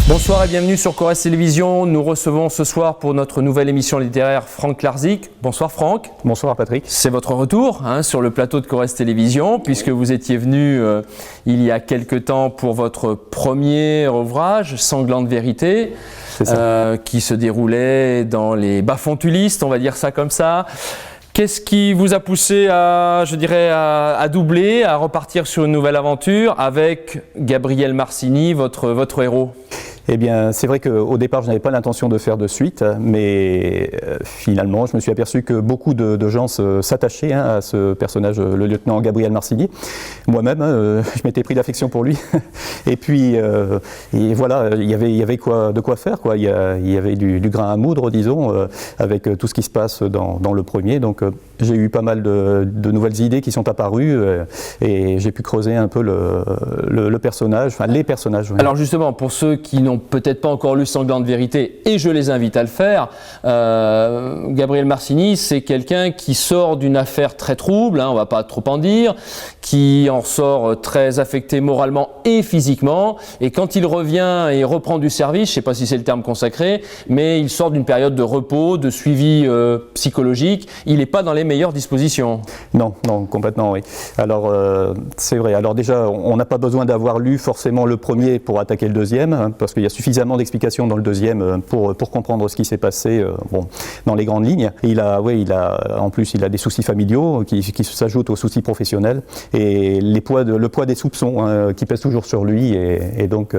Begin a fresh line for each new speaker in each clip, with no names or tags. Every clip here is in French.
Bonsoir et bienvenue sur Corrèze Télévision. Nous recevons ce soir pour notre nouvelle émission littéraire Franck Klarczyk. Bonsoir Franck.
Bonsoir Patrick.
C'est votre retour sur le plateau de Corrèze Télévision puisque vous étiez venu il y a quelque temps pour votre premier ouvrage, Sanglante Vérité, qui se déroulait dans les bas-fonds tulistes, on va dire ça comme ça. Qu'est-ce qui vous a poussé à doubler, à repartir sur une nouvelle aventure avec Gabriel Marcini, votre héros ?
Eh bien, c'est vrai qu'au départ, je n'avais pas l'intention de faire de suite, mais finalement, je me suis aperçu que beaucoup de gens s'attachaient à ce personnage, le lieutenant Gabriel Marcini. Moi-même, je m'étais pris d'affection pour lui. Et puis, et voilà, il y avait de quoi faire, quoi. Il y avait du grain à moudre, disons, avec tout ce qui se passe dans le premier. Donc, j'ai eu pas mal de nouvelles idées qui sont apparues et j'ai pu creuser un peu le personnage, enfin les personnages. Oui.
Alors justement, pour ceux qui n'ont peut-être pas encore lu Sanglante Vérité, et je les invite à le faire, Gabriel Marcini, c'est quelqu'un qui sort d'une affaire très trouble, on ne va pas trop en dire, qui en sort très affecté moralement et physiquement, et quand il revient et reprend du service, je ne sais pas si c'est le terme consacré, mais il sort d'une période de repos, de suivi psychologique, il n'est pas dans les meilleures dispositions.
Non, complètement, oui. Alors, c'est vrai. Alors déjà, on n'a pas besoin d'avoir lu forcément le premier pour attaquer le deuxième, parce qu'il y a suffisamment d'explications dans le deuxième pour comprendre ce qui s'est passé dans les grandes lignes. Et en plus, il a des soucis familiaux qui s'ajoutent aux soucis professionnels et le poids des soupçons qui pèsent toujours sur lui. Donc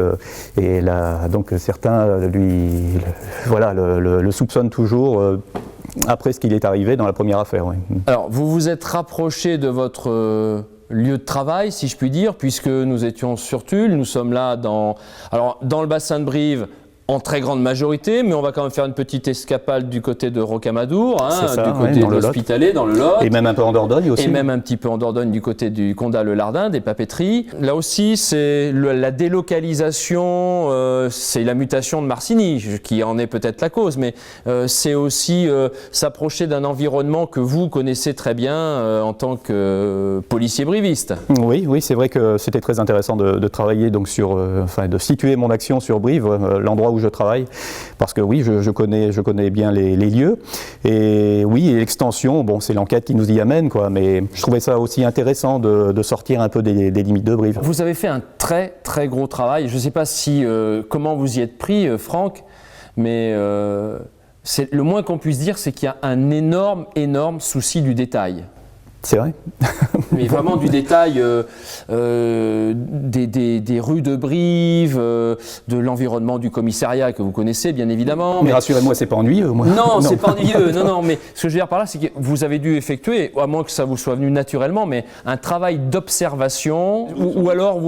certains le soupçonnent toujours après ce qu'il est arrivé dans la première affaire. Oui.
Alors, vous vous êtes rapproché de votre lieu de travail, si je puis dire, puisque nous étions sur Tulle, nous sommes là dans le bassin de Brive, en très grande majorité, mais on va quand même faire une petite escapade du côté de Rocamadour, du côté de l'Hospitalet, dans le Lot.
Et même un peu en Dordogne aussi.
Et même un petit peu en Dordogne du côté du Condat-le-Lardin, des papeteries. Là aussi, c'est la délocalisation, c'est la mutation de Marcini, qui en est peut-être la cause, mais c'est aussi s'approcher d'un environnement que vous connaissez très bien en tant que policier briviste.
Oui, c'est vrai que c'était très intéressant de travailler donc de situer mon action sur Brive, l'endroit où je travaille, parce que oui, je connais bien les lieux, et oui, l'extension, c'est l'enquête qui nous y amène, quoi, mais je trouvais ça aussi intéressant de sortir un peu des limites de Brive.
Vous avez fait un très très gros travail, je ne sais pas comment vous y êtes pris, Franck, mais le moins qu'on puisse dire, c'est qu'il y a un énorme souci du détail.
C'est vrai.
Mais vraiment du détail des rues de Brive, de l'environnement du commissariat que vous connaissez bien évidemment.
Mais rassurez-moi, c'est pas ennuyeux, moi.
Non, c'est pas ennuyeux. Non, mais ce que je veux dire par là, c'est que vous avez dû effectuer, à moins que ça vous soit venu naturellement, mais un travail d'observation, ou alors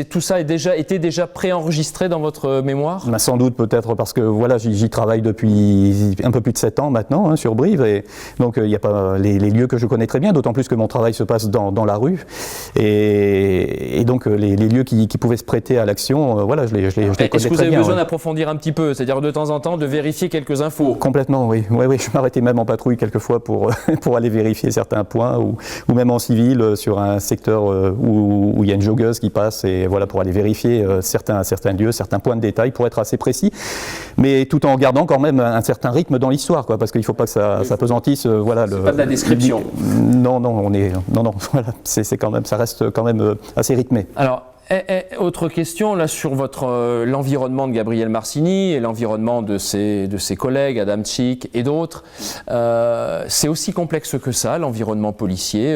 tout ça était déjà préenregistré dans votre mémoire ?
Sans doute, peut-être, parce que voilà, j'y travaille depuis un peu plus de 7 ans maintenant, sur Brive, et donc il n'y a pas les lieux que je connais très bien, d'autant plus que mon travail se passe dans la rue, et donc les lieux qui pouvaient se prêter à l'action, je les connais très bien.
Est-ce que vous avez besoin d'approfondir un petit peu, c'est-à-dire de temps en temps de vérifier quelques infos ?
Complètement, oui. Je m'arrêtais même en patrouille quelquefois pour aller vérifier certains points, ou même en civil sur un secteur où il y a une joggeuse qui passe, et voilà, pour aller vérifier certains lieux, certains points de détail, pour être assez précis, mais tout en gardant quand même un certain rythme dans l'histoire, quoi, parce qu'il ne faut pas que ça pesantisse.
C'est pas de la description.
Non, voilà, c'est quand même, ça reste quand même assez rythmé.
Alors, autre question là sur l'environnement de Gabriel Marcini et l'environnement de ses collègues, Adamczyk et d'autres. C'est aussi complexe que ça, l'environnement policier.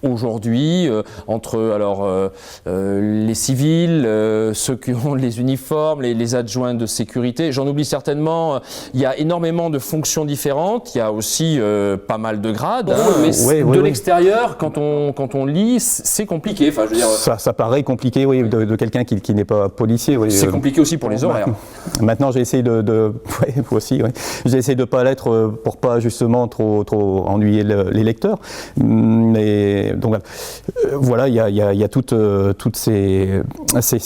Aujourd'hui, entre les civils, ceux qui ont les uniformes, les adjoints de sécurité, j'en oublie certainement, il y a énormément de fonctions différentes, il y a aussi pas mal de grades, mais de l'extérieur, quand on lit, c'est compliqué. Enfin, je veux dire,
ça paraît compliqué, oui, de quelqu'un qui n'est pas policier. Oui,
c'est compliqué aussi pour les horaires.
Maintenant, j'ai essayé j'ai essayé de pas l'être pour pas justement trop ennuyer les lecteurs, mais donc voilà, il y a toutes ces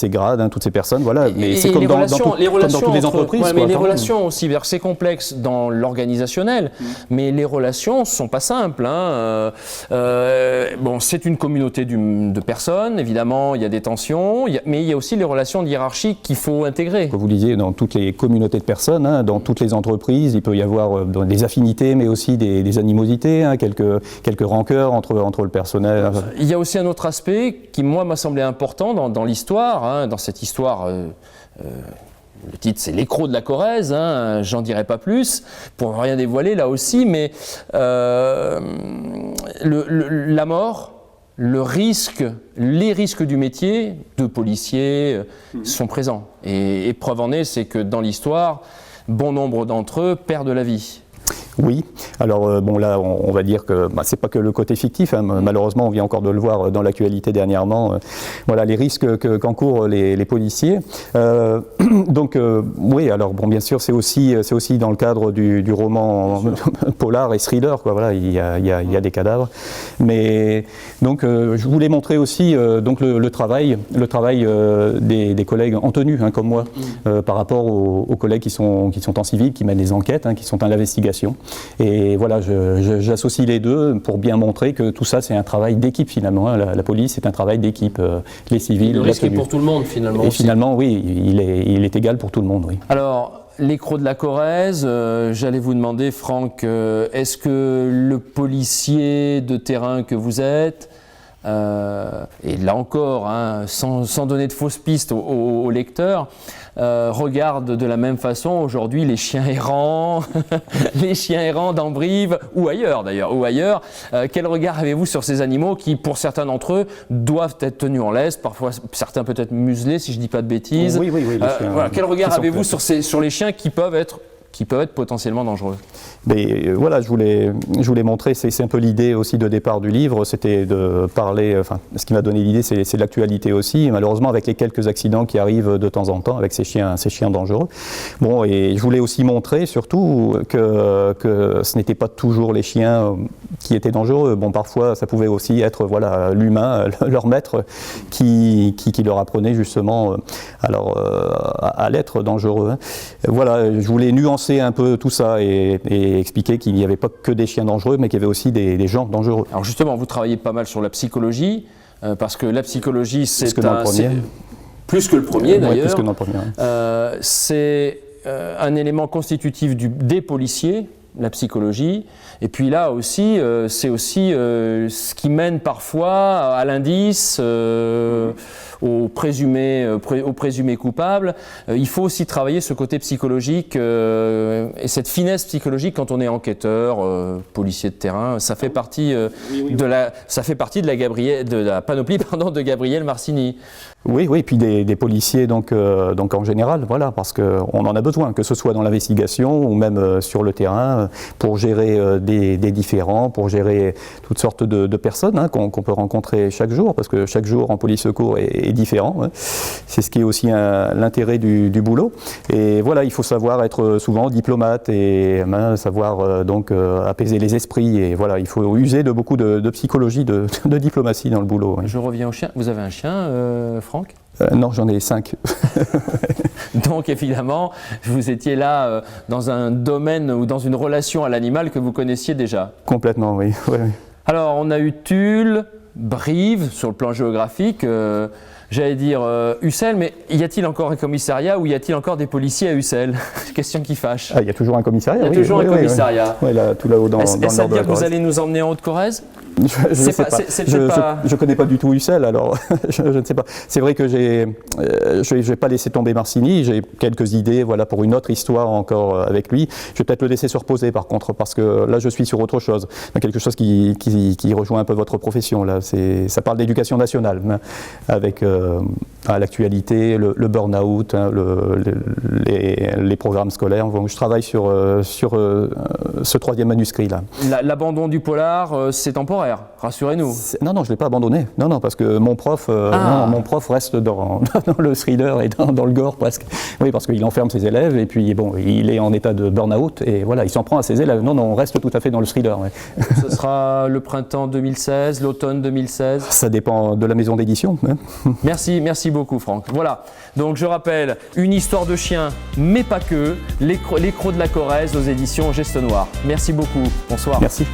grades, hein, toutes ces personnes, voilà. Mais c'est comme dans toutes les entreprises.
Ouais, mais les relations aussi, c'est complexe dans l'organisationnel, mais les relations sont pas simples. Hein. Bon, c'est une communauté de personnes, évidemment, il y a des tensions, mais il y a aussi les relations hiérarchiques qu'il faut intégrer.
Comme vous disiez, dans toutes les communautés de personnes, hein, dans toutes les entreprises, il peut y avoir des affinités, mais aussi des animosités, hein, quelques rancœurs entre le personnel.
Il y a aussi un autre aspect qui, moi, m'a semblé important dans l'histoire, hein, dans cette histoire. Le titre, c'est L'écrou de la Corrèze, hein, j'en dirai pas plus, pour rien dévoiler là aussi, mais la mort, les risques du métier de policier sont présents. Et preuve en est, c'est que dans l'histoire, bon nombre d'entre eux perdent la vie.
Oui, alors bon là on va dire que c'est pas que le côté fictif, hein, malheureusement on vient encore de le voir dans l'actualité dernièrement, voilà les risques qu'encourent les policiers. Donc oui, alors bon bien sûr c'est aussi dans le cadre du roman polar et thriller, quoi, voilà, il y a des cadavres. Mais donc je voulais montrer aussi donc le travail des collègues en tenue, hein, comme moi, par rapport aux collègues qui sont en civil, qui mènent les enquêtes, hein, qui sont à l'investigation. Et voilà, j'associe les deux pour bien montrer que tout ça c'est un travail d'équipe finalement, hein. La police c'est un travail d'équipe, les civils,
le risque est pour tout le monde finalement.
Et
aussi.
Finalement oui, il est égal pour tout le monde, oui.
Alors, L'écrou de la Corrèze, j'allais vous demander, Franck, est-ce que le policier de terrain que vous êtes, et là encore, hein, sans donner de fausses pistes aux lecteurs, regarde de la même façon aujourd'hui les chiens errants, les chiens errants d'Ambrive ou ailleurs d'ailleurs, quel regard avez-vous sur ces animaux qui, pour certains d'entre eux, doivent être tenus en laisse, parfois certains peut-être muselés si je ne dis pas de bêtises.
Oui,
voilà, quel regard avez-vous sur les chiens qui peuvent être potentiellement dangereux?
Mais voilà, je voulais montrer, c'est un peu l'idée aussi de départ du livre, c'était de parler, enfin, ce qui m'a donné l'idée, c'est l'actualité aussi, malheureusement avec les quelques accidents qui arrivent de temps en temps avec ces chiens dangereux. Bon, et je voulais aussi montrer surtout que ce n'était pas toujours les chiens qui étaient dangereux. Bon, parfois, ça pouvait aussi être, voilà, l'humain, leur maître, qui leur apprenait justement à l'être dangereux, hein. Voilà, je voulais nuancer un peu tout ça et expliquer qu'il n'y avait pas que des chiens dangereux, mais qu'il y avait aussi des gens dangereux.
Alors justement, vous travaillez pas mal sur la psychologie, parce que la psychologie, c'est plus que le premier d'ailleurs.
Plus que dans le premier.
C'est un élément constitutif des policiers, la psychologie. Et puis là aussi, c'est aussi ce qui mène parfois à l'indice, au présumé coupable. Il faut aussi travailler ce côté psychologique et cette finesse psychologique quand on est enquêteur, policier de terrain. Ça fait partie de la panoplie de Gabriel Marcini.
Oui, et puis des policiers donc en général, voilà, parce qu'on en a besoin, que ce soit dans l'investigation ou même sur le terrain, pour gérer des différends, pour gérer toutes sortes de personnes, hein, qu'on peut rencontrer chaque jour, parce que chaque jour en police secours est différent, hein. C'est ce qui est aussi l'intérêt du boulot. Et voilà, il faut savoir être souvent diplomate et savoir donc apaiser les esprits. Et voilà, il faut user de beaucoup de psychologie, de diplomatie dans le boulot. Ouais.
Je reviens au chien. Vous avez un chien, Franck ?
Non, j'en ai 5.
Donc évidemment, vous étiez là dans un domaine ou dans une relation à l'animal que vous connaissiez déjà.
Complètement, oui. Ouais.
Alors on a eu Tulle, Brive sur le plan géographique, j'allais dire Ussel, mais y a-t-il encore un commissariat ou y a-t-il encore des policiers à Ussel? Question qui fâche.
Ah, il y a toujours un commissariat.
Il y a toujours un commissariat.
Oui, là, tout là-haut dans le nord de la Corrèze.
Est-ce à dire que vous allez nous emmener en Haute-Corrèze?
Je connais pas du tout Ussel, alors je ne sais pas. C'est vrai que je vais pas laisser tomber Marcini, j'ai quelques idées, voilà, pour une autre histoire encore avec lui. Je vais peut-être le laisser se reposer par contre, parce que là je suis sur autre chose, quelque chose qui rejoint un peu votre profession là. Ça parle d'éducation nationale, hein, avec à l'actualité, le burn-out, hein, les programmes scolaires. Donc, je travaille sur ce troisième manuscrit là.
L'abandon du polar, c'est temporaire. littéraire, rassurez-nous.
Non, je ne l'ai pas abandonné. Non, parce que mon prof reste dans le thriller et dans le gore presque. Oui, parce qu'il enferme ses élèves et puis bon, il est en état de burn-out et voilà, il s'en prend à ses élèves. Non, on reste tout à fait dans le thriller. Ouais.
Ce sera le printemps 2016, l'automne 2016? Ça
dépend de la maison d'édition. Hein.
Merci beaucoup Franck. Voilà, donc je rappelle, une histoire de chien, mais pas que, Les Crocs de la Corrèze aux éditions Geste Noir. Merci beaucoup, bonsoir.
Merci.